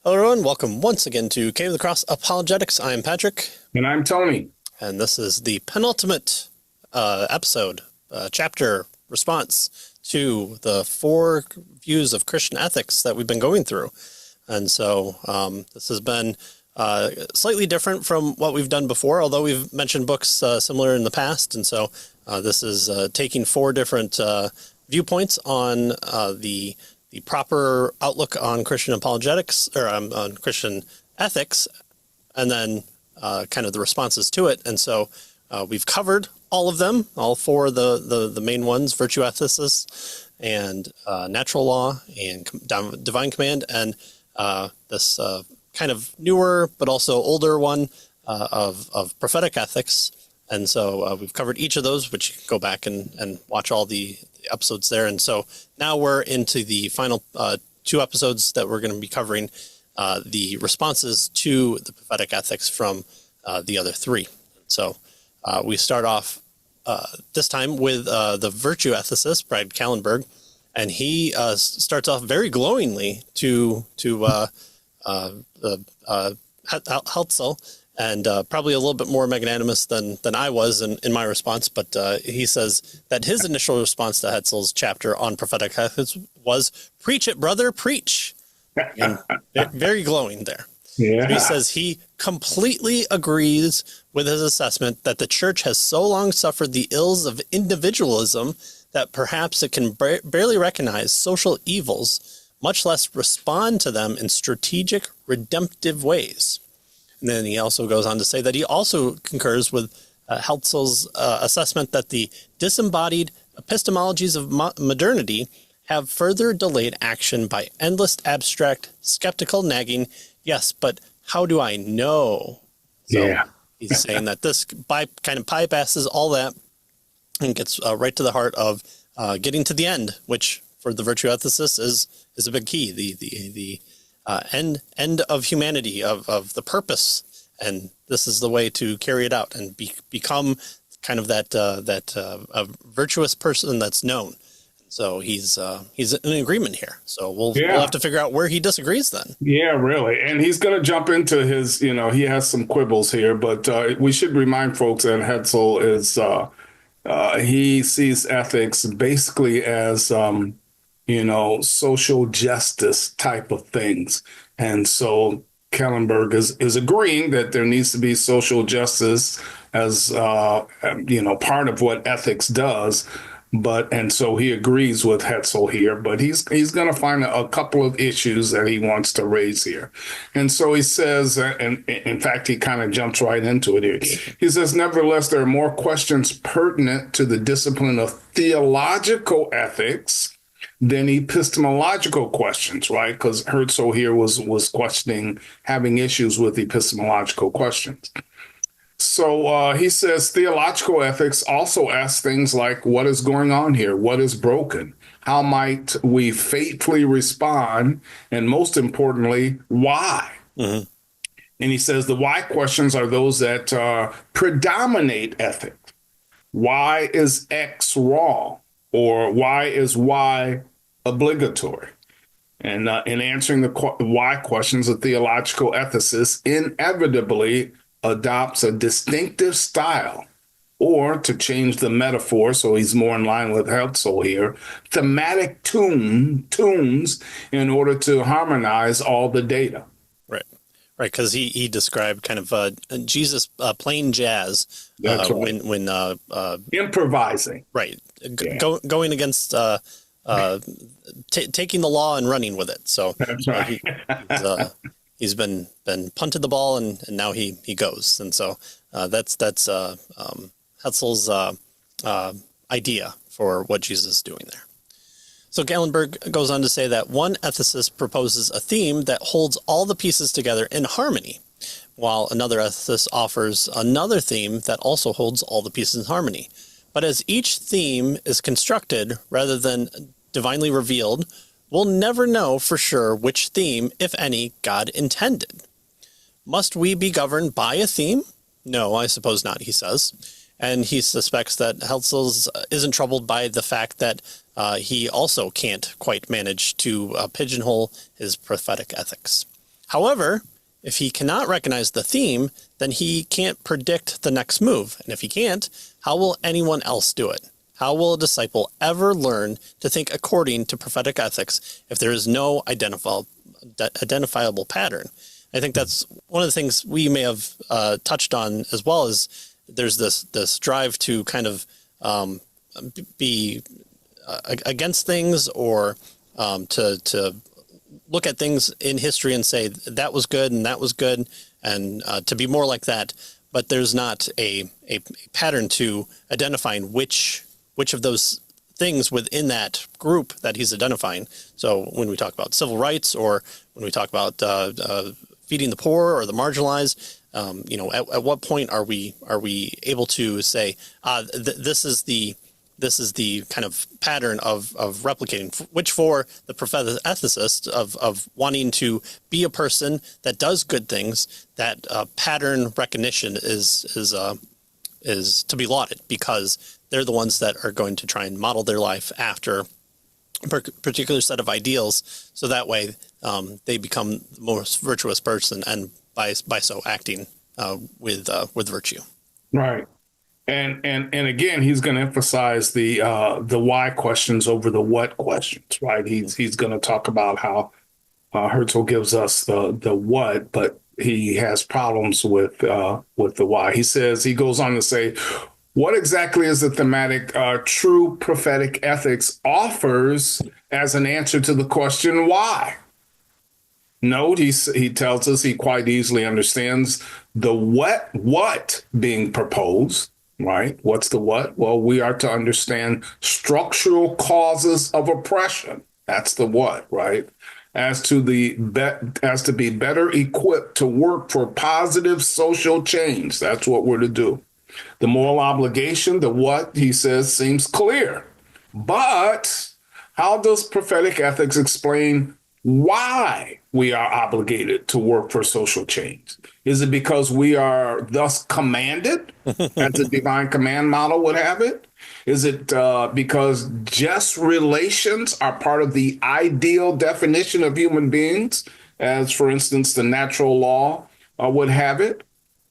Hello, everyone. Welcome once again to Cave of the Cross Apologetics. I'm Patrick. And I'm Tony. And this is the penultimate episode, chapter response to the 4 views of Christian ethics that we've been going through. And so this has been slightly different from what we've done before, although we've mentioned books similar in the past. And so this is taking 4 different viewpoints on the proper outlook on Christian apologetics, or on Christian ethics, and then kind of the responses to it. And so we've covered all of them, all 4 of the main ones: virtue ethicists, and natural law, and divine command, and this kind of newer but also older one of prophetic ethics. And so we've covered each of those, which you can go back and watch all the episodes there. And so now we're into the final 2 episodes that we're going to be covering the responses to the prophetic ethics from the other 3. So we start off this time with the virtue ethicist, Brad Kallenberg, and he starts off very glowingly to Hetzel, and probably a little bit more magnanimous than I was in my response. But he says that his initial response to Hetzel's chapter on prophetic ethics was, "Preach it, brother, preach." And very glowing there. Yeah. So he says he completely agrees with his assessment that the church has so long suffered the ills of individualism that perhaps it can barely recognize social evils, much less respond to them in strategic, redemptive ways. And then he also goes on to say that he also concurs with Hetzel's assessment that the disembodied epistemologies of modernity have further delayed action by endless abstract, skeptical nagging. Yes, but how do I know? So Yeah. he's saying that this kind of bypasses all that and gets right to the heart of getting to the end, which for the virtue ethicist is a big key. The end of humanity, of the purpose, and this is the way to carry it out and become kind of that a virtuous person that's known. So he's in agreement here. So we'll have to figure out where he disagrees then. Yeah, really. And he's going to jump into his, he has some quibbles here, but we should remind folks that Hetzel is, he sees ethics basically as, social justice type of things. And so Kellenberg is agreeing that there needs to be social justice as, part of what ethics does. And so he agrees with Hetzel here, but he's going to find a couple of issues that he wants to raise here. And so he says, and in fact, he kind of jumps right into it here. He says, nevertheless, there are more questions pertinent to the discipline of theological ethics than epistemological questions, right? Because Hetzel here was questioning, having issues with epistemological questions. So he says theological ethics also asks things like, what is going on here? What is broken? How might we faithfully respond? And most importantly, why? Mm-hmm. And he says the why questions are those that predominate ethics. Why is X wrong? Or why is Y obligatory? And in answering the why questions, a theological ethicist inevitably adopts a distinctive style, or to change the metaphor, so he's more in line with Hetzel here, thematic tunes in order to harmonize all the data. Right, because he described kind of Jesus playing jazz. That's right. When improvising. Right, going against taking the law and running with it. So that's right. He's been punted the ball, and now he goes. And so that's Hetzel's idea for what Jesus is doing there. So Gallenberg goes on to say that one ethicist proposes a theme that holds all the pieces together in harmony, while another ethicist offers another theme that also holds all the pieces in harmony. But as each theme is constructed rather than divinely revealed, we'll never know for sure which theme, if any, God intended. Must we be governed by a theme? No, I suppose not, he says. And he suspects that Hetzel isn't troubled by the fact that he also can't quite manage to pigeonhole his prophetic ethics. However, if he cannot recognize the theme, then he can't predict the next move. And if he can't, how will anyone else do it? How will a disciple ever learn to think according to prophetic ethics if there is no identifiable pattern? I think that's one of the things we may have touched on as well. Is there's this drive to kind of be against things, or to look at things in history and say that was good and that was good, and to be more like that. But there's not a pattern to identifying which of those things within that group that he's identifying. So when we talk about civil rights, or when we talk about feeding the poor or the marginalized, at what point are we able to say this is the kind of pattern of replicating, which for the prophetic ethicist of wanting to be a person that does good things, that pattern recognition is to be lauded, because they're the ones that are going to try and model their life after a particular set of ideals, so that way they become the most virtuous person, and by so acting with virtue. Right. And again, he's going to emphasize the why questions over the what questions, right? He's going to talk about how Herzl gives us the what, but he has problems with the why. He goes on to say, what exactly is the thematic true prophetic ethics offers as an answer to the question why? Note, he tells us he quite easily understands the what being proposed, right? What's the what? Well, we are to understand structural causes of oppression. That's the what, right? As to be better equipped to work for positive social change. That's what we're to do. The moral obligation, the what, he says, seems clear. But how does prophetic ethics explain why we are obligated to work for social change? Is it because we are thus commanded, as the divine command model would have it? Is it because just relations are part of the ideal definition of human beings, as, for instance, the natural law would have it?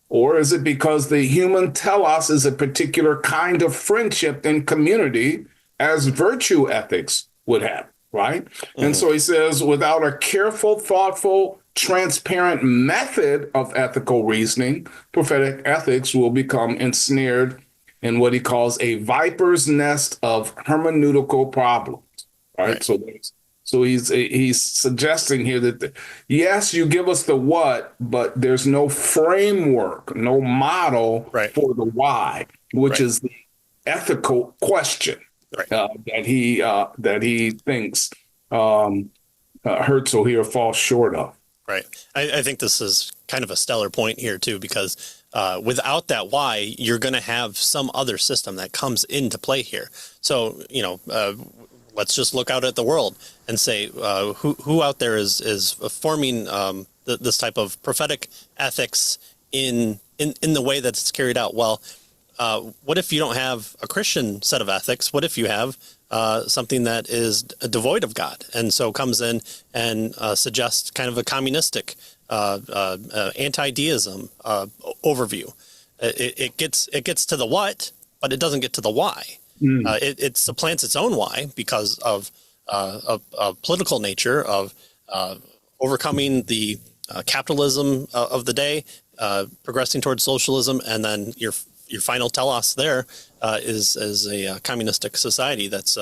Or is it because the human telos is a particular kind of friendship and community, as virtue ethics would have, right? Mm-hmm. And so he says, without a careful, thoughtful, transparent method of ethical reasoning, prophetic ethics will become ensnared in what he calls a viper's nest of hermeneutical problems, right? So he's suggesting here that, yes, you give us the what, but there's no framework, no model for the why, which is the ethical question that he thinks Herzl here falls short of. Right. I think this is kind of a stellar point here, too, because without that why, you're going to have some other system that comes into play here. So, let's just look out at the world and say who out there is forming this type of prophetic ethics in the way that it's carried out. Well, what if you don't have a Christian set of ethics? What if you have something that is devoid of God, and so comes in and suggests kind of a communistic anti-deism overview? It gets to the what, but it doesn't get to the why. It supplants its own why because of political nature, of overcoming the capitalism of the day, progressing towards socialism, and then your final telos there is a communistic society that's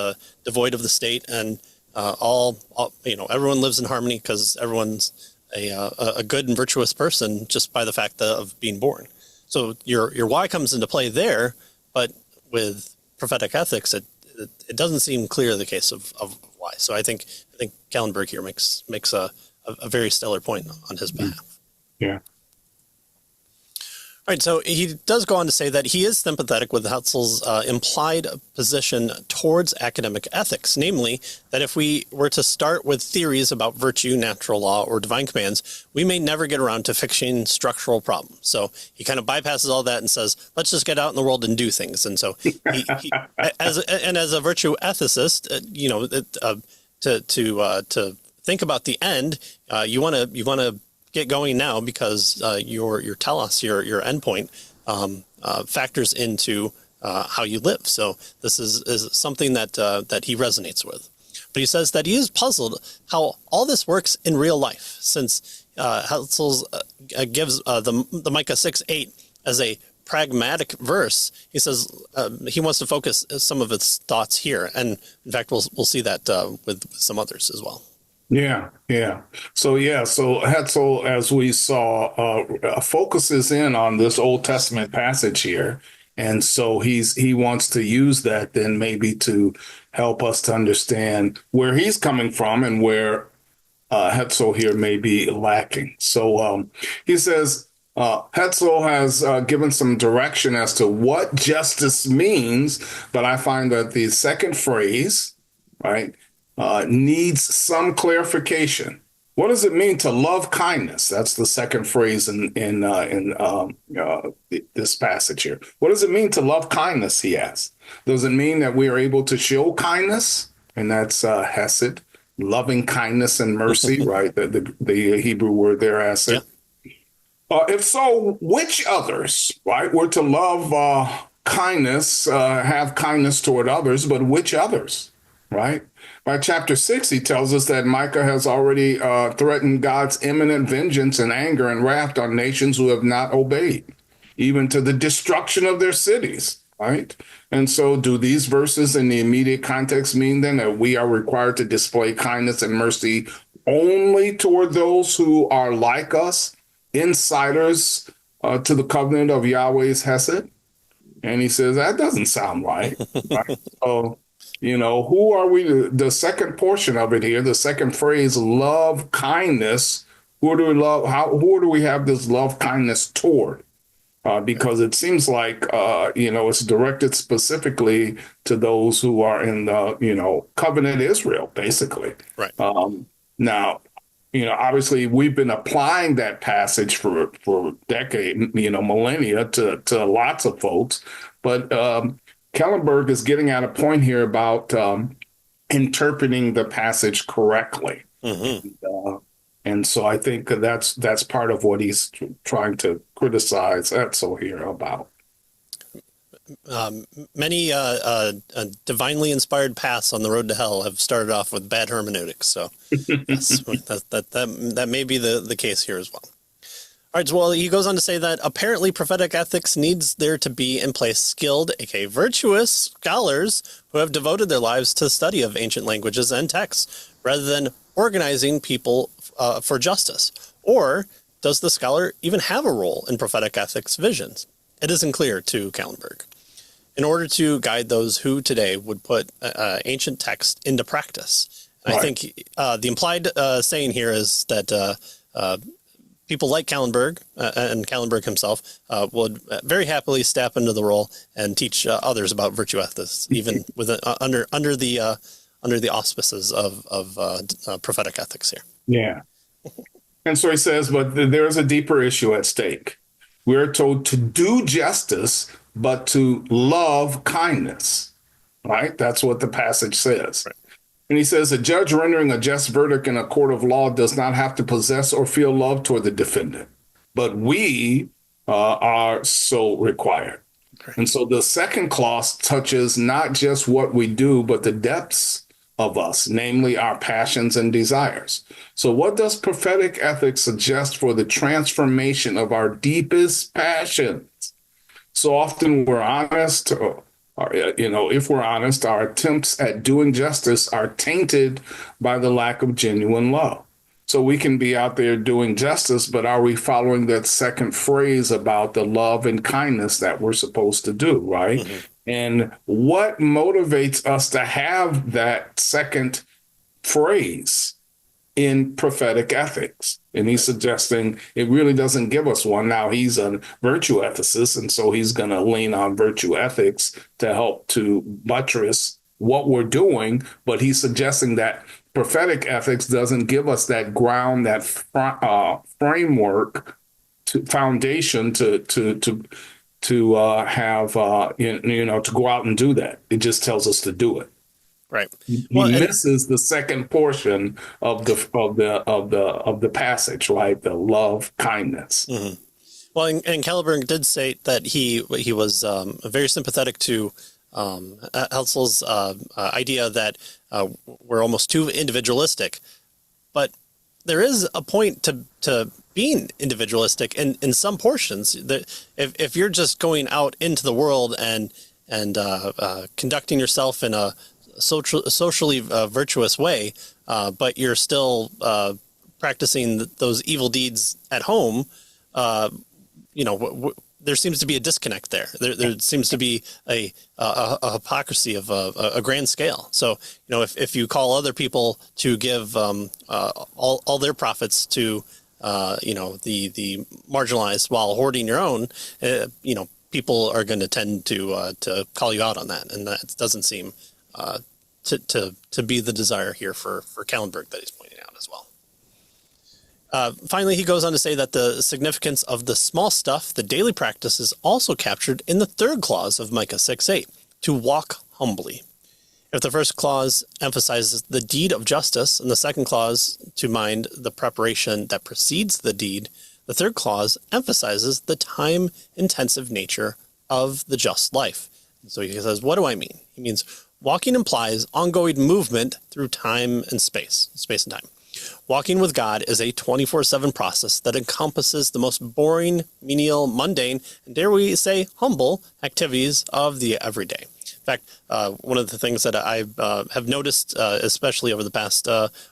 devoid of the state, and everyone lives in harmony because everyone's a good and virtuous person just by the fact of being born. So your why comes into play there, but with prophetic ethics, it doesn't seem clear the case of why. So I think Kallenberg here makes a very stellar point on his behalf. Yeah. All right, so he does go on to say that he is sympathetic with Herzl's implied position towards academic ethics, namely that if we were to start with theories about virtue, natural law, or divine commands, we may never get around to fixing structural problems. So he kind of bypasses all that and says, let's just get out in the world and do things. And so as a virtue ethicist, to think about the end, you want to get going now because your telos, your endpoint, factors into how you live. So this is something that he resonates with. But he says that he is puzzled how all this works in real life, since Hetzel gives the Micah 6:8 as a pragmatic verse. He says he wants to focus some of his thoughts here, and in fact, we'll see that with some others as well. Yeah, yeah. So Hetzel, as we saw, focuses in on this Old Testament passage here, and so he wants to use that then maybe to help us to understand where he's coming from and where Hetzel here may be lacking. So he says Hetzel has given some direction as to what justice means, but I find that the second phrase, right, needs some clarification. What does it mean to love kindness? That's the second phrase in this passage here. What does it mean to love kindness? He asks. Does it mean that we are able to show kindness? And that's hesed, loving kindness and mercy, right? The Hebrew word there, hesed. Yeah. If so, which others, right? We're to love kindness, have kindness toward others, but which others, right? By chapter 6, he tells us that Micah has already threatened God's imminent vengeance and anger and wrath on nations who have not obeyed, even to the destruction of their cities, right? And so do these verses in the immediate context mean then that we are required to display kindness and mercy only toward those who are like us, insiders to the covenant of Yahweh's Hesed? And he says, that doesn't sound right. Right? So, who are we? The second portion of it here, the second phrase, love kindness. Who do we love? Who do we have this love kindness toward? Because it seems like, it's directed specifically to those who are in the, covenant Israel, basically. Right. Now, obviously we've been applying that passage for decades, millennia to lots of folks, but Kellenberg is getting at a point here about interpreting the passage correctly. Mm-hmm. And so I think that's part of what he's trying to criticize Hetzel here about. Many divinely inspired paths on the road to hell have started off with bad hermeneutics. So yes, that may be the case here as well. All right, so well, he goes on to say that apparently prophetic ethics needs there to be in place skilled, aka virtuous scholars who have devoted their lives to the study of ancient languages and texts, rather than organizing people for justice. Or does the scholar even have a role in prophetic ethics visions? It isn't clear to Kellenberg. In order to guide those who today would put ancient text into practice. Right. I think the implied saying here is that people like Kellenberg and Kellenberg himself would very happily step into the role and teach others about virtue ethics, even with under the auspices of prophetic ethics here. Yeah. And so he says, but there is a deeper issue at stake. We're told to do justice, but to love kindness, right? That's what the passage says. Right. And he says a judge rendering a just verdict in a court of law does not have to possess or feel love toward the defendant, but we are so required. Okay. And so the second clause touches not just what we do, but the depths of us, namely our passions and desires. So what does prophetic ethics suggest for the transformation of our deepest passions? So often we're honest, if we're honest, our attempts at doing justice are tainted by the lack of genuine love. So we can be out there doing justice, but are we following that second phrase about the love and kindness that we're supposed to do, right? Mm-hmm. And what motivates us to have that second phrase in prophetic ethics? And he's suggesting it really doesn't give us one. Now, he's a virtue ethicist, and so he's going to lean on virtue ethics to help to buttress what we're doing. But he's suggesting that prophetic ethics doesn't give us that ground, that framework, foundation to have, to go out and do that. It just tells us to do it. Right. He Well, and misses the second portion of the passage, right? The love kindness. mhm. Well, and Kellenberg did state that he was very sympathetic to Helsel's idea that we're almost too individualistic, but there is a point to being individualistic in some portions. That if you're just going out into the world and conducting yourself in a socially virtuous way, but you're still practicing those evil deeds at home, there seems to be a disconnect there. There seems to be a hypocrisy of a grand scale. So, if you call other people to give all their profits to, the marginalized while hoarding your own, people are going to tend to call you out on that. And that doesn't seem to be the desire here for Kellenberg that he's pointing out as well. Finally, he goes on to say that the significance of the small stuff, the daily practice, is also captured in the third clause of Micah 6:8, to walk humbly. If the first clause emphasizes the deed of justice and the second clause to mind the preparation that precedes the deed, the third clause emphasizes the time-intensive nature of the just life. And so he says, what do I mean? He means walking implies ongoing movement through time and space and time. Walking with God is a 24/7 process that encompasses the most boring, menial, mundane, and dare we say humble activities of the everyday. In fact, one of the things that I have noticed, especially over the past,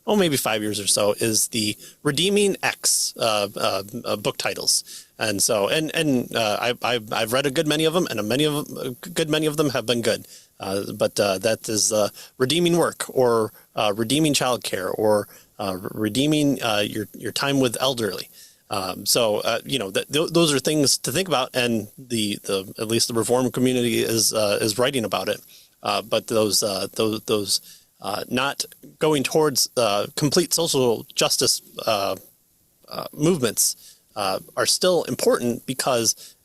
maybe 5 years or so, is the Redeeming X book titles. And so, I've read a good many of them, and good many of them have been good. But that is redeeming work, or redeeming childcare, or redeeming your time with elderly. Those are things to think about, and the at least the Reformed community is writing about it. But those not going towards complete social justice movements are still important, because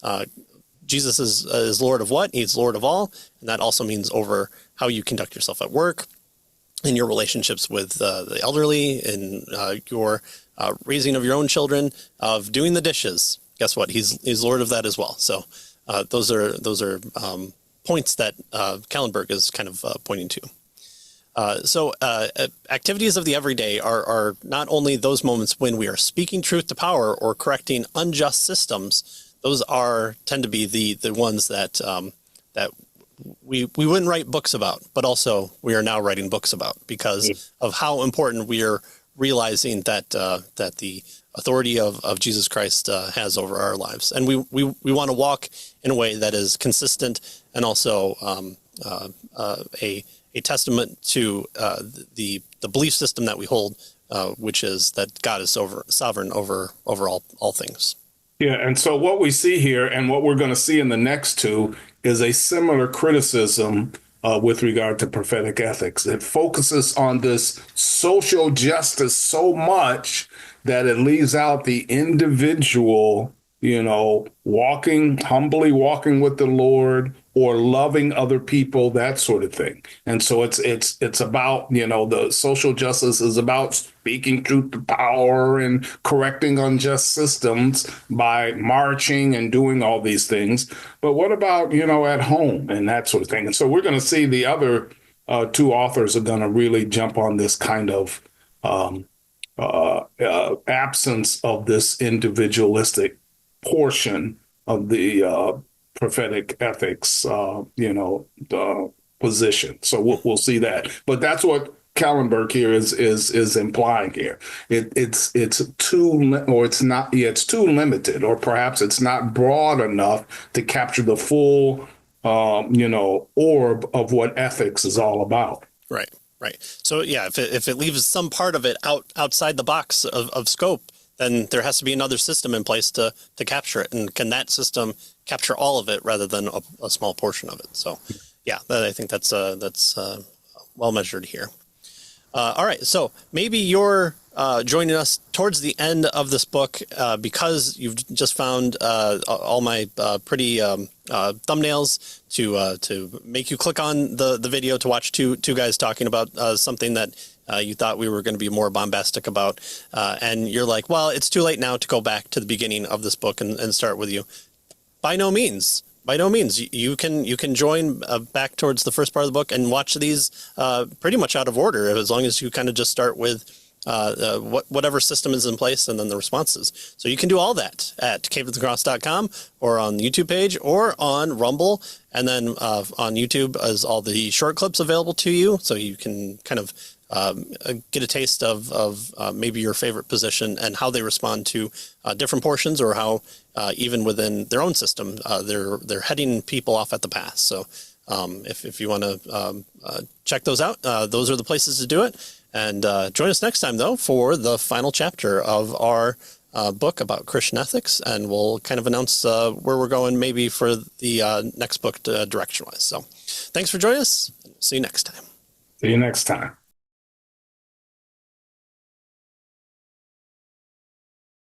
Jesus is Lord of what? He's Lord of all, and that also means over how you conduct yourself at work, in your relationships with the elderly, in your raising of your own children, of doing the dishes. Guess what? He's Lord of that as well. So those are points that Kellenberg is kind of pointing to. So activities of the everyday are not only those moments when we are speaking truth to power or correcting unjust systems. Those tend to be the ones that we wouldn't write books about, but also we are now writing books about, because of how important we are realizing that the authority of Jesus Christ has over our lives. And we want to walk in a way that is consistent, and also a testament to the belief system that we hold, which is that God is sovereign over all things. Yeah, and so what we see here, and what we're going to see in the next two, is a similar criticism with regard to prophetic ethics. It focuses on this social justice so much that it leaves out the individual, humbly walking with the Lord, or loving other people, that sort of thing. And so it's about, the social justice is about speaking truth to power and correcting unjust systems by marching and doing all these things. But what about, at home and that sort of thing? And so we're going to see the other two authors are going to really jump on this kind of absence of this individualistic portion of the prophetic ethics, position. So we'll see that. But that's what Kellenberg here is implying here. It's too, or it's not. Yeah, it's too limited, or perhaps it's not broad enough to capture the full, orb of what ethics is all about. Right. So yeah, if it leaves some part of it outside the box of scope, then there has to be another system in place to capture it. And can that system capture all of it rather than a small portion of it? So yeah, I think that's well measured here. All right, so maybe you're joining us towards the end of this book because you've just found all my pretty thumbnails to make you click on the video to watch two guys talking about something that you thought we were going to be more bombastic about, and you're like, well, it's too late now to go back to the beginning of this book and start with you. By no means. By no means. You can join back towards the first part of the book and watch these pretty much out of order, as long as you kind of just start with whatever system is in place and then the responses. So you can do all that at caveofthecross.com or on the YouTube page or on Rumble. And then on YouTube is all the short clips available to you. So you can kind of get a taste of maybe your favorite position and how they respond to different portions, or how even within their own system, they're heading people off at the pass. So if you want to check those out, those are the places to do it. And join us next time, though, for the final chapter of our book about Christian ethics, and we'll kind of announce where we're going maybe for the next book direction-wise. So thanks for joining us. See you next time. See you next time.